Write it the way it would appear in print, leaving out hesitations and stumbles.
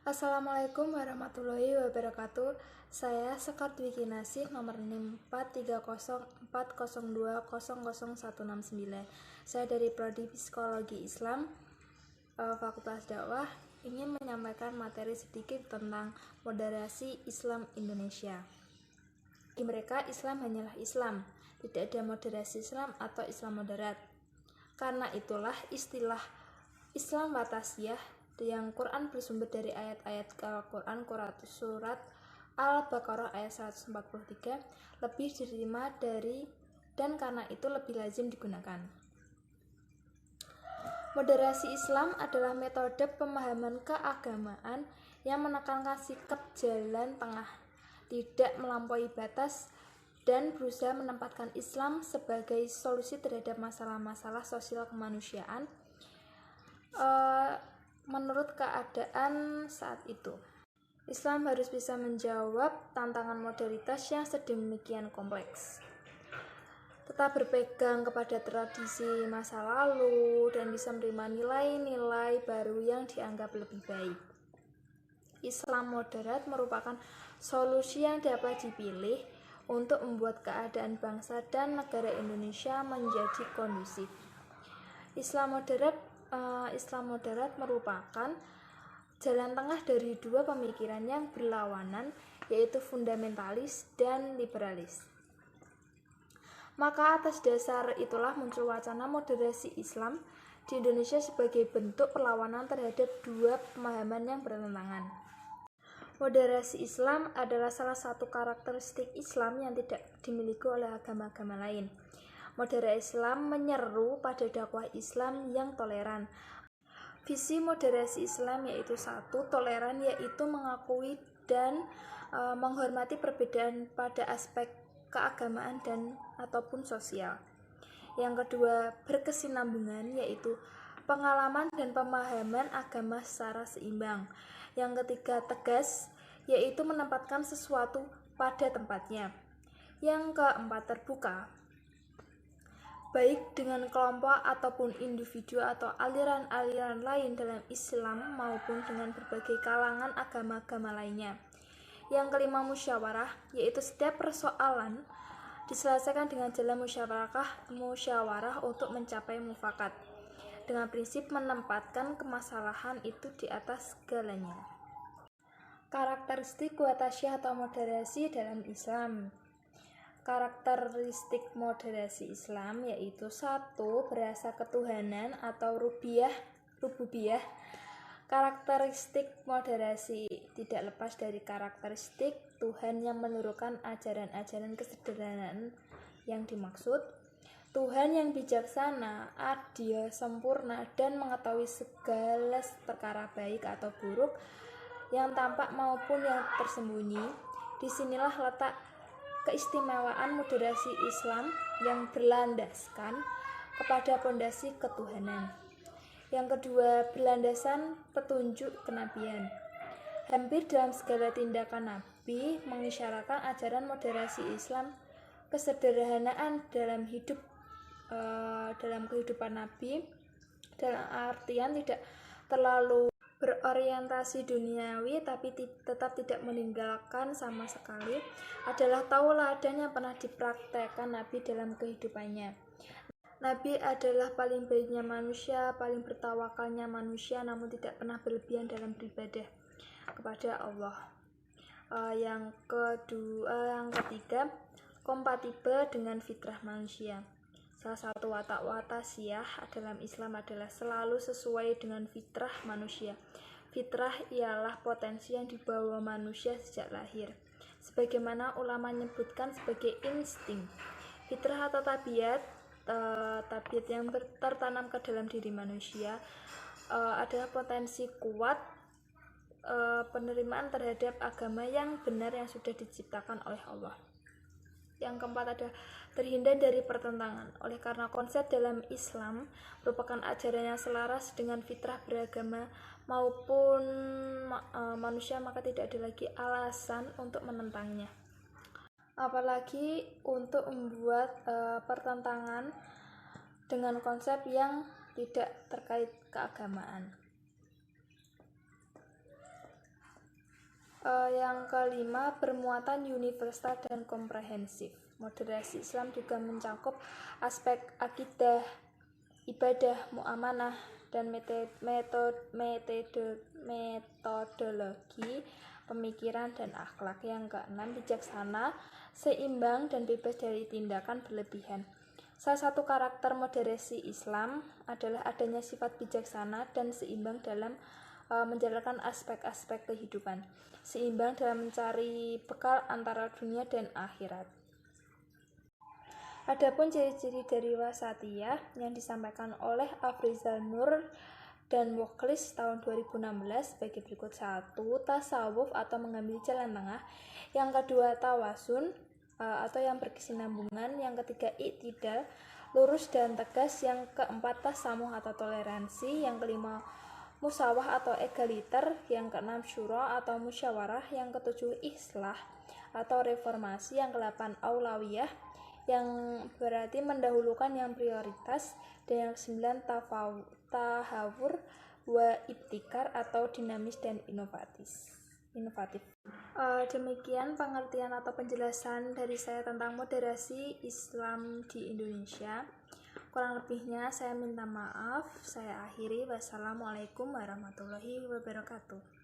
Assalamualaikum warahmatullahi wabarakatuh. Saya Sekar Dwi Kinasih, nomor NIM 4304002000169. Saya dari Prodi Psikologi Islam, Fakultas Dakwah, ingin menyampaikan materi sedikit tentang moderasi Islam Indonesia. Bagi mereka, Islam hanyalah Islam, tidak ada moderasi Islam atau Islam moderat. Karena itulah istilah Islam Watasiyah yang Quran bersumber dari ayat-ayat Al-Quran surat Al-Baqarah ayat 143 lebih diterima dan karena itu lebih lazim digunakan. Moderasi Islam adalah metode pemahaman keagamaan yang menekankan sikap jalan tengah, tidak melampaui batas, dan berusaha menempatkan Islam sebagai solusi terhadap masalah-masalah sosial kemanusiaan menurut keadaan saat itu. Islam harus bisa menjawab tantangan modernitas yang sedemikian kompleks, tetap berpegang kepada tradisi masa lalu dan bisa menerima nilai-nilai baru yang dianggap lebih baik. Islam moderat merupakan solusi yang dapat dipilih untuk membuat keadaan bangsa dan negara Indonesia menjadi kondusif. Islam moderat merupakan jalan tengah dari dua pemikiran yang berlawanan, yaitu fundamentalis dan liberalis. Maka atas dasar itulah muncul wacana moderasi Islam di Indonesia sebagai bentuk perlawanan terhadap dua pemahaman yang bertentangan. Moderasi Islam adalah salah satu karakteristik Islam yang tidak dimiliki oleh agama-agama lain. Moderasi Islam menyeru pada dakwah Islam yang toleran. Visi moderasi Islam yaitu satu, toleran, yaitu mengakui dan menghormati perbedaan pada aspek keagamaan dan ataupun sosial. Yang kedua, berkesinambungan, yaitu pengalaman dan pemahaman agama secara seimbang. Yang ketiga, tegas, yaitu menempatkan sesuatu pada tempatnya. Yang keempat, terbuka, baik dengan kelompok ataupun individu atau aliran-aliran lain dalam Islam maupun dengan berbagai kalangan agama-agama lainnya. Yang kelima, musyawarah, yaitu setiap persoalan diselesaikan dengan jalan musyawarah untuk mencapai mufakat, dengan prinsip menempatkan kemasalahan itu di atas segalanya. Karakteristik Watasiyah atau moderasi dalam Islam. Karakteristik moderasi Islam yaitu satu, berasa ketuhanan atau rububiyah. Karakteristik moderasi tidak lepas dari karakteristik Tuhan yang menurunkan ajaran-ajaran kesederhanaan yang dimaksud. Tuhan yang bijaksana, adil, sempurna, dan mengetahui segala perkara baik atau buruk yang tampak maupun yang tersembunyi. Disinilah letak keistimewaan moderasi Islam yang berlandaskan kepada pondasi ketuhanan. Yang kedua, berlandasan petunjuk kenabian. Hampir dalam segala tindakan Nabi mengisyaratkan ajaran moderasi Islam, kesederhanaan dalam kehidupan Nabi, dalam artian tidak terlalu berorientasi duniawi tapi tetap tidak meninggalkan sama sekali, adalah tauladan yang pernah dipraktekkan Nabi dalam kehidupannya. Nabi adalah paling baiknya manusia, paling bertawakalnya manusia, namun tidak pernah berlebihan dalam beribadah kepada Allah. Yang ketiga, kompatibel dengan fitrah manusia. Salah satu watak watasiyah dalam Islam adalah selalu sesuai dengan fitrah manusia. Fitrah ialah potensi yang dibawa manusia sejak lahir, sebagaimana ulama menyebutkan sebagai insting. Fitrah atau tabiat yang tertanam ke dalam diri manusia adalah potensi kuat penerimaan terhadap agama yang benar yang sudah diciptakan oleh Allah. Yang keempat adalah terhindar dari pertentangan. Oleh karena konsep dalam Islam merupakan ajaran yang selaras dengan fitrah beragama maupun manusia, maka tidak ada lagi alasan untuk menentangnya, apalagi untuk membuat pertentangan dengan konsep yang tidak terkait keagamaan. Yang kelima, bermuatan universal dan komprehensif. Moderasi Islam juga mencakup aspek akidah, ibadah, muamalah, dan metodologi pemikiran dan akhlak. Yang keenam, bijaksana, seimbang, dan bebas dari tindakan berlebihan. Salah satu karakter moderasi Islam adalah adanya sifat bijaksana dan seimbang dalam menjalankan aspek-aspek kehidupan, seimbang dalam mencari bekal antara dunia dan akhirat. Adapun ciri-ciri dari wasatiyah yang disampaikan oleh Afrizal Nur dan Mukhlis tahun 2016 sebagai berikut. 1. Tasawuf atau mengambil jalan tengah. Yang kedua, tawasun atau yang berkesinambungan. Yang ketiga, iktidal, lurus dan tegas. Yang keempat, tasamuh atau toleransi. Yang kelima, musawah atau egaliter. Yang keenam, syura atau musyawarah. Yang ketujuh, islah atau reformasi. Yang kedelapan, aulawiyah, yang berarti mendahulukan yang prioritas. Dan yang kesembilan, tahawur wa ibtikar atau dinamis dan inovatif. Demikian pengertian atau penjelasan dari saya tentang moderasi Islam di Indonesia. Kurang lebihnya saya minta maaf. Saya akhiri. Wassalamualaikum warahmatullahi wabarakatuh.